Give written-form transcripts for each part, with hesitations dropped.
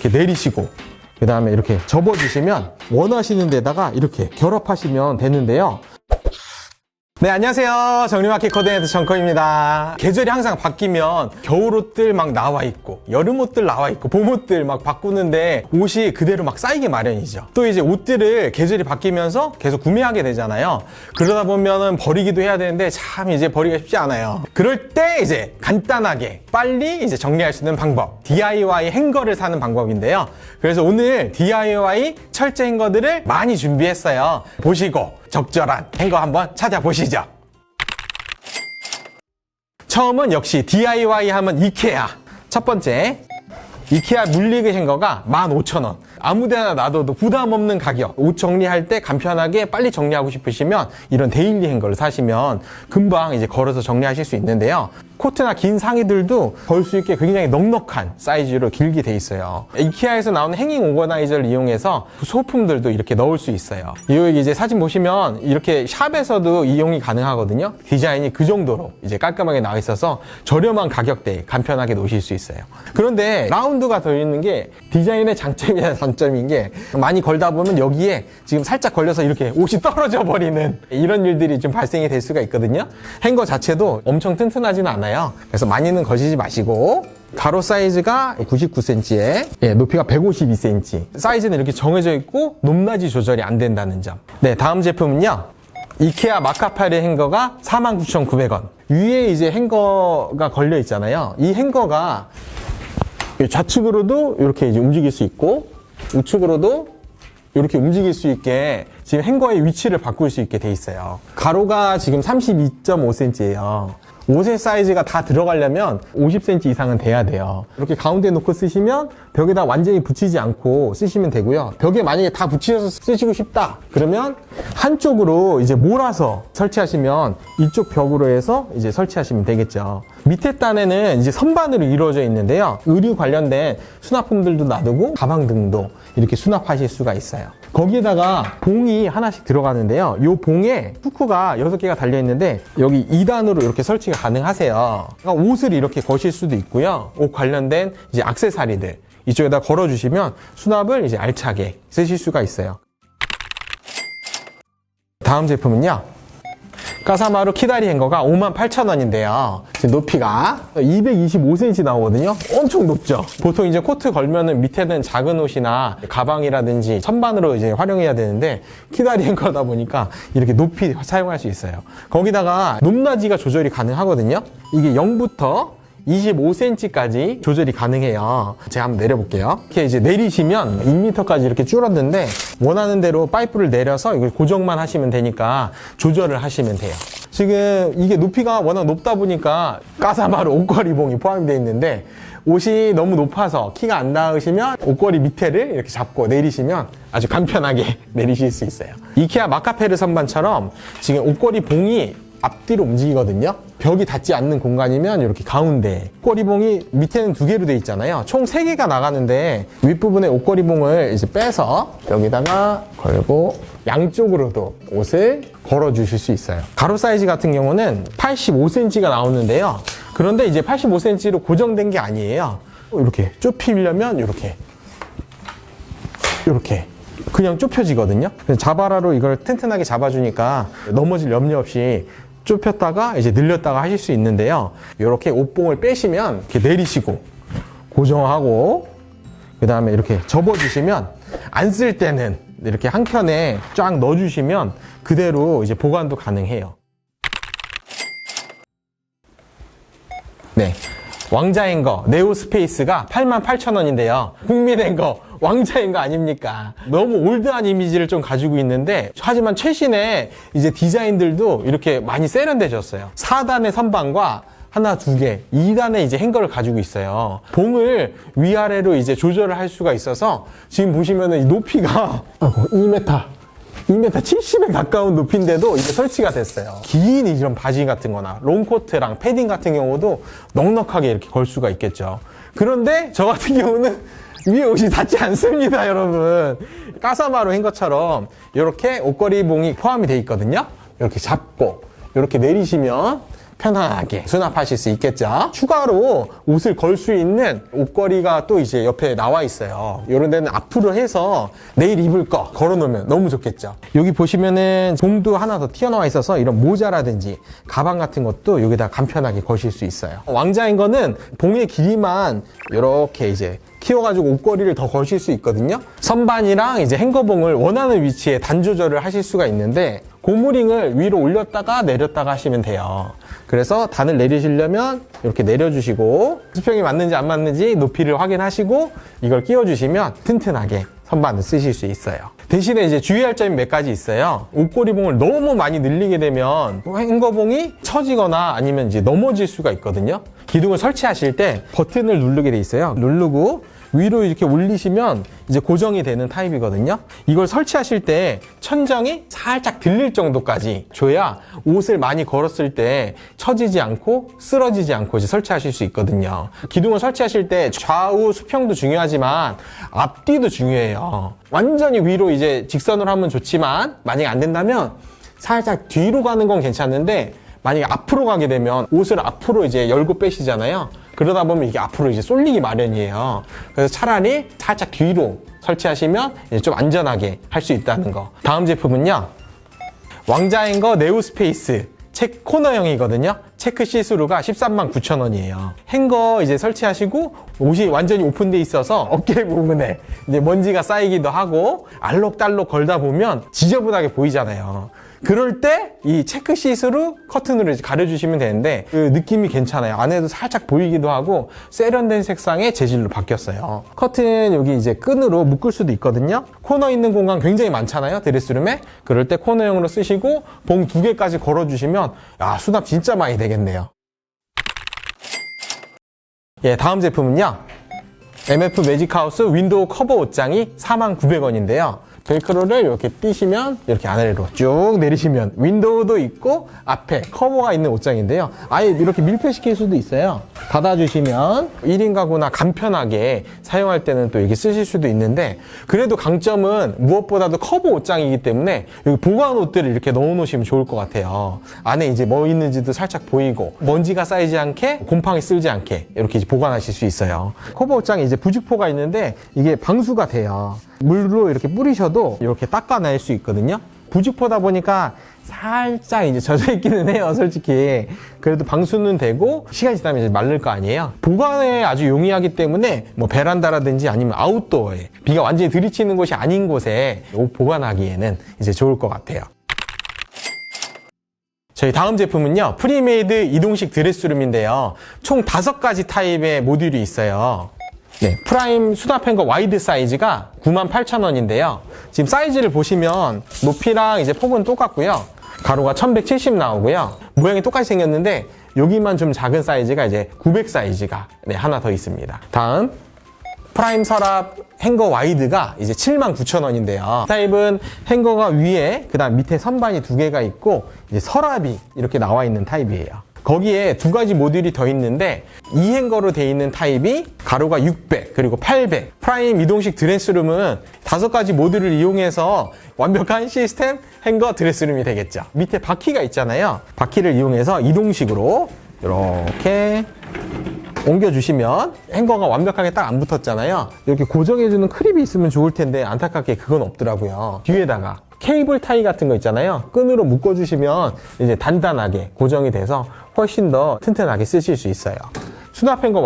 이렇게 내리시고 그 다음에 이렇게 접어주시면 원하시는 데다가 이렇게 결합하시면 되는데요. 네, 안녕하세요. 정리마켓 코디네이터 정커입니다. 계절이 항상 바뀌면 겨울옷들 막 나와 있고 여름옷들 나와 있고 봄옷들 막 바꾸는데 옷이 그대로 막 쌓이기 마련이죠. 또 이제 옷들을 계절이 바뀌면서 계속 구매하게 되잖아요. 그러다 보면은 버리기도 해야 되는데 참 이제 버리기가 쉽지 않아요. 그럴 때 이제 간단하게 빨리 이제 정리할 수 있는 방법, DIY 행거를 사는 방법인데요. 그래서 오늘 DIY 철제 행거들을 많이 준비했어요. 보시고 적절한 행거 한번 찾아보시죠. 처음은 역시 DIY 하면 이케아. 첫 번째, 이케아 물리개 행거가 15,000원. 아무데나 놔둬도 부담 없는 가격. 옷 정리할 때 간편하게 빨리 정리하고 싶으시면 이런 데일리 행거를 사시면 금방 이제 걸어서 정리하실 수 있는데요. 코트나 긴 상의들도 걸 수 있게 굉장히 넉넉한 사이즈로 길게 돼 있어요. 이케아에서 나오는 행잉 오거나이저를 이용해서 소품들도 이렇게 넣을 수 있어요. 여기 이제 사진 보시면 이렇게 샵에서도 이용이 가능하거든요. 디자인이 그 정도로 이제 깔끔하게 나와 있어서 저렴한 가격대에 간편하게 놓으실 수 있어요. 그런데 라운드가 더 있는 게 디자인의 장점이나 단점인 게 많이 걸다 보면 여기에 지금 살짝 걸려서 이렇게 옷이 떨어져 버리는 이런 일들이 좀 발생이 될 수가 있거든요. 행거 자체도 엄청 튼튼하지는 않아요. 그래서 많이는 거시지 마시고 가로 사이즈가 99cm에 높이가 152cm 사이즈는 이렇게 정해져 있고 높낮이 조절이 안 된다는 점. 네, 다음 제품은요, 이케아 마카파리 행거가 49,900원. 위에 이제 행거가 걸려 있잖아요. 이 행거가 좌측으로도 이렇게 이제 움직일 수 있고 우측으로도 이렇게 움직일 수 있게 지금 행거의 위치를 바꿀 수 있게 돼 있어요. 가로가 지금 32.5cm예요. 옷의 사이즈가 다 들어가려면 50cm 이상은 돼야 돼요. 이렇게 가운데 놓고 쓰시면 벽에다 완전히 붙이지 않고 쓰시면 되고요. 벽에 만약에 다 붙이셔서 쓰시고 싶다 그러면 한쪽으로 이제 몰아서 설치하시면 이쪽 벽으로 해서 이제 설치하시면 되겠죠. 밑에 단에는 이제 선반으로 이루어져 있는데요. 의류 관련된 수납품들도 놔두고 가방 등도 이렇게 수납하실 수가 있어요. 거기에다가 봉이 하나씩 들어가는데요. 이 봉에 후크가 6개가 달려있는데 여기 2단으로 이렇게 설치가 가능하세요. 그러니까 옷을 이렇게 거실 수도 있고요. 옷 관련된 이제 액세서리들 이쪽에다 걸어주시면 수납을 이제 알차게 쓰실 수가 있어요. 다음 제품은요, 까사마루 키다리 행거가 58,000원인데요. 지금 높이가 225cm 나오거든요. 엄청 높죠. 보통 이제 코트 걸면은 밑에는 작은 옷이나 가방이라든지 선반으로 이제 활용해야 되는데 키다리 행거다 보니까 이렇게 높이 사용할 수 있어요. 거기다가 높낮이가 조절이 가능하거든요. 이게 0부터 25cm까지 조절이 가능해요. 제가 한번 내려볼게요. 이렇게 이제 내리시면 2m까지 이렇게 줄었는데 원하는 대로 파이프를 내려서 이걸 고정만 하시면 되니까 조절을 하시면 돼요. 지금 이게 높이가 워낙 높다 보니까 까사마루 옷걸이 봉이 포함이 되어 있는데 옷이 너무 높아서 키가 안 닿으시면 옷걸이 밑에를 이렇게 잡고 내리시면 아주 간편하게 내리실 수 있어요. 이케아 마카페르 선반처럼 지금 옷걸이 봉이 앞뒤로 움직이거든요. 벽이 닿지 않는 공간이면 이렇게 가운데 옷걸이봉이 밑에는 2개로 되어 있잖아요. 총 3개가 나가는데 윗부분에 옷걸이봉을 이제 빼서 여기다가 걸고 양쪽으로도 옷을 걸어 주실 수 있어요. 가로 사이즈 같은 경우는 85cm가 나오는데요. 그런데 이제 85cm로 고정된 게 아니에요. 이렇게 좁히려면 이렇게 그냥 좁혀지거든요. 자바라로 이걸 튼튼하게 잡아주니까 넘어질 염려 없이 좁혔다가 이제 늘렸다가 하실 수 있는데요. 이렇게 옷봉을 빼시면 이렇게 내리시고 고정하고 그 다음에 이렇게 접어주시면 안 쓸 때는 이렇게 한 켠에 쫙 넣어주시면 그대로 이제 보관도 가능해요. 네, 왕자 행거 네오 스페이스가 88,000원인데요. 국민 행거 왕자 행거 아닙니까? 너무 올드한 이미지를 좀 가지고 있는데 하지만 최신의 이제 디자인들도 이렇게 많이 세련되졌어요. 4단의 선반과 하나, 2개, 2단의 이제 행거를 가지고 있어요. 봉을 위아래로 이제 조절을 할 수가 있어서 지금 보시면은 높이가 2m 70에 가까운 높이인데도 이게 설치가 됐어요. 긴 이런 바지 같은 거나 롱코트랑 패딩 같은 경우도 넉넉하게 이렇게 걸 수가 있겠죠. 그런데 저 같은 경우는 위에 옷이 닿지 않습니다, 여러분. 까사마루 행거처럼 이렇게 옷걸이 봉이 포함이 되어 있거든요. 이렇게 잡고 이렇게 내리시면 편안하게 수납하실 수 있겠죠. 추가로 옷을 걸 수 있는 옷걸이가 또 이제 옆에 나와 있어요. 이런 데는 앞으로 해서 내일 입을 거 걸어 놓으면 너무 좋겠죠. 여기 보시면은 봉도 하나 더 튀어나와 있어서 이런 모자라든지 가방 같은 것도 여기다 간편하게 거실 수 있어요. 왕자인 거는 봉의 길이만 이렇게 이제 키워가지고 옷걸이를 더 거실 수 있거든요. 선반이랑 이제 행거봉을 원하는 위치에 단 조절을 하실 수가 있는데 고무링을 위로 올렸다가 내렸다가 하시면 돼요. 그래서 단을 내리시려면 이렇게 내려주시고 수평이 맞는지 안 맞는지 높이를 확인하시고 이걸 끼워주시면 튼튼하게 선반을 쓰실 수 있어요. 대신에 이제 주의할 점이 몇 가지 있어요. 옷걸이봉을 너무 많이 늘리게 되면 행거봉이 처지거나 아니면 이제 넘어질 수가 있거든요. 기둥을 설치하실 때 버튼을 누르게 돼 있어요. 누르고 위로 이렇게 올리시면 이제 고정이 되는 타입이거든요. 이걸 설치하실 때 천정이 살짝 들릴 정도까지 줘야 옷을 많이 걸었을 때 처지지 않고 쓰러지지 않고 이제 설치하실 수 있거든요. 기둥을 설치하실 때 좌우 수평도 중요하지만 앞뒤도 중요해요. 완전히 위로 이제 직선으로 하면 좋지만 만약에 안 된다면 살짝 뒤로 가는 건 괜찮은데 만약에 앞으로 가게 되면 옷을 앞으로 이제 열고 빼시잖아요. 그러다 보면 이게 앞으로 이제 쏠리기 마련이에요. 그래서 차라리 살짝 뒤로 설치하시면 이제 좀 안전하게 할 수 있다는 거. 다음 제품은요. 왕자행거 네오스페이스 책 코너형이거든요. 체크 시스루가 139,000원이에요. 행거 이제 설치하시고 옷이 완전히 오픈돼 있어서 어깨 부분에 이제 먼지가 쌓이기도 하고 알록달록 걸다 보면 지저분하게 보이잖아요. 그럴 때 이 체크 시스루 커튼으로 이제 가려주시면 되는데 그 느낌이 괜찮아요. 안에도 살짝 보이기도 하고 세련된 색상의 재질로 바뀌었어요. 커튼 여기 이제 끈으로 묶을 수도 있거든요. 코너 있는 공간 굉장히 많잖아요. 드레스룸에. 그럴 때 코너형으로 쓰시고 봉 2개까지 걸어주시면 야, 수납 진짜 많이 되겠네요. 예, 다음 제품은요. MF 매직하우스 윈도우 커버 옷장이 49,000원인데요. 벨크로를 이렇게 띄시면 이렇게 아래로 쭉 내리시면 윈도우도 있고 앞에 커버가 있는 옷장인데요. 아예 이렇게 밀폐시킬 수도 있어요. 닫아주시면 1인 가구나 간편하게 사용할 때는 또 이렇게 쓰실 수도 있는데 그래도 강점은 무엇보다도 커버 옷장이기 때문에 여기 보관 옷들을 이렇게 넣어 놓으시면 좋을 것 같아요. 안에 이제 뭐 있는지도 살짝 보이고 먼지가 쌓이지 않게 곰팡이 쓸지 않게 이렇게 보관하실 수 있어요. 커버 옷장에 이제 부직포가 있는데 이게 방수가 돼요. 물로 이렇게 뿌리셔도 이렇게 닦아낼 수 있거든요. 부직포다 보니까 살짝 이제 젖어 있기는 해요, 솔직히. 그래도 방수는 되고 시간이 지나면 이제 마를 거 아니에요. 보관에 아주 용이하기 때문에 뭐 베란다라든지 아니면 아웃도어에 비가 완전히 들이치는 곳이 아닌 곳에 옷 보관하기에는 이제 좋을 것 같아요. 저희 다음 제품은요, 프리메이드 이동식 드레스룸인데요. 총 5가지 타입의 모듈이 있어요. 네, 프라임 수납 행거 와이드 사이즈가 98,000원인데요. 지금 사이즈를 보시면 높이랑 이제 폭은 똑같고요. 가로가 1170 나오고요. 모양이 똑같이 생겼는데 여기만 좀 작은 사이즈가 이제 900 사이즈가 네, 하나 더 있습니다. 다음 프라임 서랍 행거 와이드가 이제 79,000원인데요. 타입은 행거가 위에 그다음 밑에 선반이 2개가 있고 이제 서랍이 이렇게 나와 있는 타입이에요. 거기에 2가지 모듈이 더 있는데 이 행거로 되어 있는 타입이 가로가 600 그리고 800 프라임 이동식 드레스룸은 5가지 모듈을 이용해서 완벽한 시스템 행거 드레스룸이 되겠죠. 밑에 바퀴가 있잖아요. 바퀴를 이용해서 이동식으로 이렇게 옮겨주시면 행거가 완벽하게 딱 안 붙었잖아요. 이렇게 고정해주는 크립이 있으면 좋을 텐데 안타깝게 그건 없더라고요. 뒤에다가 케이블 타이 같은 거 있잖아요. 끈으로 묶어주시면 이제 단단하게 고정이 돼서 훨씬 더 튼튼하게 쓰실 수 있어요. 수납 행거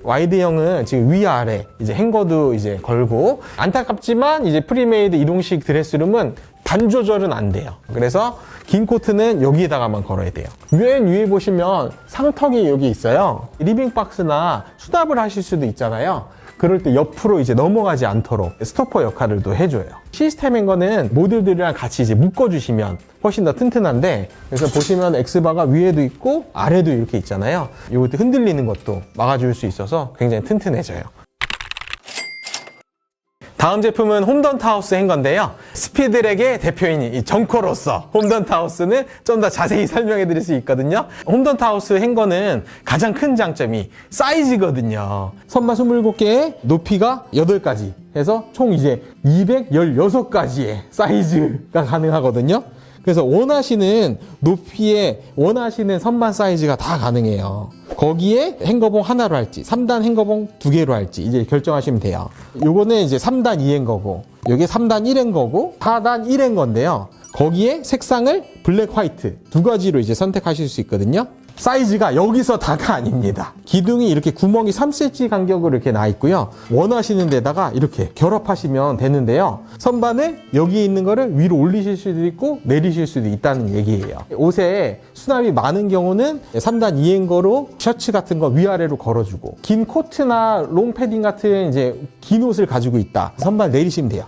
와이드형은 지금 위아래 이제 행거도 이제 걸고 안타깝지만 이제 프리메이드 이동식 드레스룸은 단 조절은 안 돼요. 그래서 긴 코트는 여기에다가만 걸어야 돼요. 맨 위에 보시면 상턱이 여기 있어요. 리빙 박스나 수납을 하실 수도 있잖아요. 그럴 때 옆으로 이제 넘어가지 않도록 스토퍼 역할을 또 해줘요. 시스템 행거는 모듈들이랑 같이 이제 묶어주시면 훨씬 더 튼튼한데 그래서 보시면 X바가 위에도 있고 아래도 이렇게 있잖아요. 이것도 흔들리는 것도 막아줄 수 있어서 굉장히 튼튼해져요. 다음 제품은 홈던트하우스 행거인데요. 스피드렉의 대표인 이 정코로서 홈던트하우스는 좀 더 자세히 설명해 드릴 수 있거든요. 홈던트하우스 행거는 가장 큰 장점이 사이즈거든요. 선반 27개, 높이가 8가지 해서 총 이제 216가지의 사이즈가 가능하거든요. 그래서 원하시는 높이에 원하시는 선반 사이즈가 다 가능해요. 거기에 행거봉 하나로 할지 3단 행거봉 2개로 할지 이제 결정하시면 돼요. 요거는 이제 3단 2행거고 요게 3단 1행거고 4단 1행거인데요. 거기에 색상을 블랙 화이트 두 가지로 이제 선택하실 수 있거든요. 사이즈가 여기서 다가 아닙니다. 기둥이 이렇게 구멍이 3cm 간격으로 이렇게 나 있고요. 원하시는 데다가 이렇게 결합하시면 되는데요. 선반을 여기 있는 거를 위로 올리실 수도 있고 내리실 수도 있다는 얘기예요. 옷에 수납이 많은 경우는 3단 2행거로 셔츠 같은 거 위아래로 걸어주고 긴 코트나 롱 패딩 같은 이제 긴 옷을 가지고 있다. 선반 내리시면 돼요.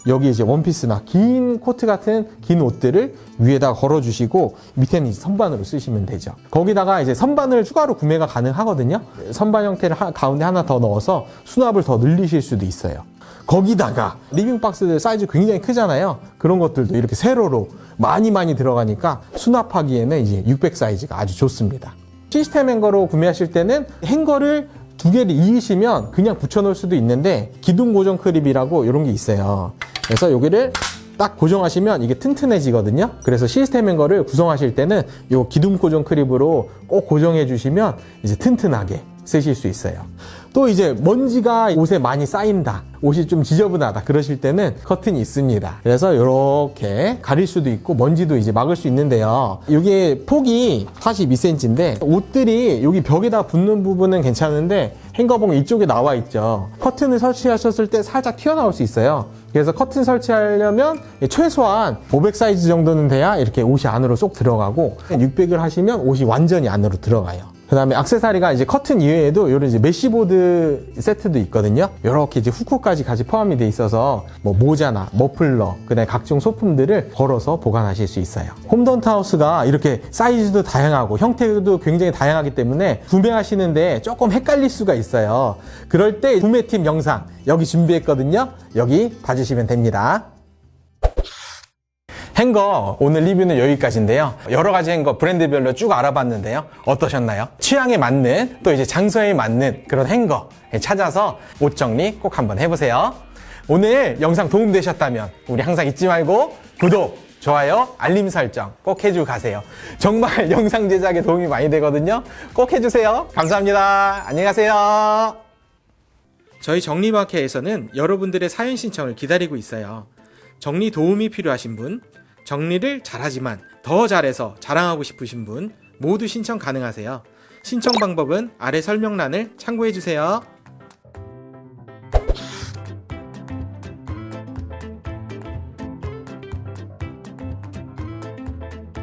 여기 이제 원피스나 긴 코트 같은 긴 옷들을 위에다가 걸어주시고 밑에는 이제 선반으로 쓰시면 되죠. 거기다가 이제 선반을 추가로 구매가 가능하거든요. 선반 형태를 가운데 하나 더 넣어서 수납을 더 늘리실 수도 있어요. 거기다가 리빙 박스들 사이즈 굉장히 크잖아요. 그런 것들도 이렇게 세로로 많이 들어가니까 수납하기에는 이제 600 사이즈가 아주 좋습니다. 시스템 행거로 구매하실 때는 행거를 두 개를 이으시면 그냥 붙여놓을 수도 있는데 기둥 고정 크립이라고 이런 게 있어요. 그래서 여기를 딱 고정하시면 이게 튼튼해지거든요. 그래서 시스템 행거를 구성하실 때는 이 기둥 고정 크립으로 꼭 고정해 주시면 이제 튼튼하게 쓰실 수 있어요. 또 이제 먼지가 옷에 많이 쌓인다, 옷이 좀 지저분하다 그러실 때는 커튼이 있습니다. 그래서 이렇게 가릴 수도 있고 먼지도 이제 막을 수 있는데요. 이게 폭이 42cm인데 옷들이 여기 벽에다 붙는 부분은 괜찮은데 행거봉 이쪽에 나와 있죠. 커튼을 설치하셨을 때 살짝 튀어나올 수 있어요. 그래서 커튼 설치하려면 최소한 500 사이즈 정도는 돼야 이렇게 옷이 안으로 쏙 들어가고 600을 하시면 옷이 완전히 안으로 들어가요. 그 다음에 액세서리가 이제 커튼 이외에도 이런 이제 메쉬보드 세트도 있거든요. 이렇게 이제 후크까지 같이 포함이 돼 있어서 뭐 모자나 머플러, 그다음에 각종 소품들을 걸어서 보관하실 수 있어요. 홈던트하우스가 이렇게 사이즈도 다양하고 형태도 굉장히 다양하기 때문에 구매하시는데 조금 헷갈릴 수가 있어요. 그럴 때 구매팀 영상 여기 준비했거든요. 여기 봐주시면 됩니다. 행거 오늘 리뷰는 여기까지인데요. 여러 가지 행거 브랜드별로 쭉 알아봤는데요. 어떠셨나요? 취향에 맞는 또 이제 장소에 맞는 그런 행거 찾아서 옷 정리 꼭 한번 해보세요. 오늘 영상 도움되셨다면 우리 항상 잊지 말고 구독, 좋아요, 알림 설정 꼭 해주고 가세요. 정말 영상 제작에 도움이 많이 되거든요. 꼭 해주세요. 감사합니다. 안녕히 가세요. 저희 정리마켓에서는 여러분들의 사연 신청을 기다리고 있어요. 정리 도움이 필요하신 분, 정리를 잘하지만 더 잘해서 자랑하고 싶으신 분 모두 신청 가능하세요. 신청 방법은 아래 설명란을 참고해주세요.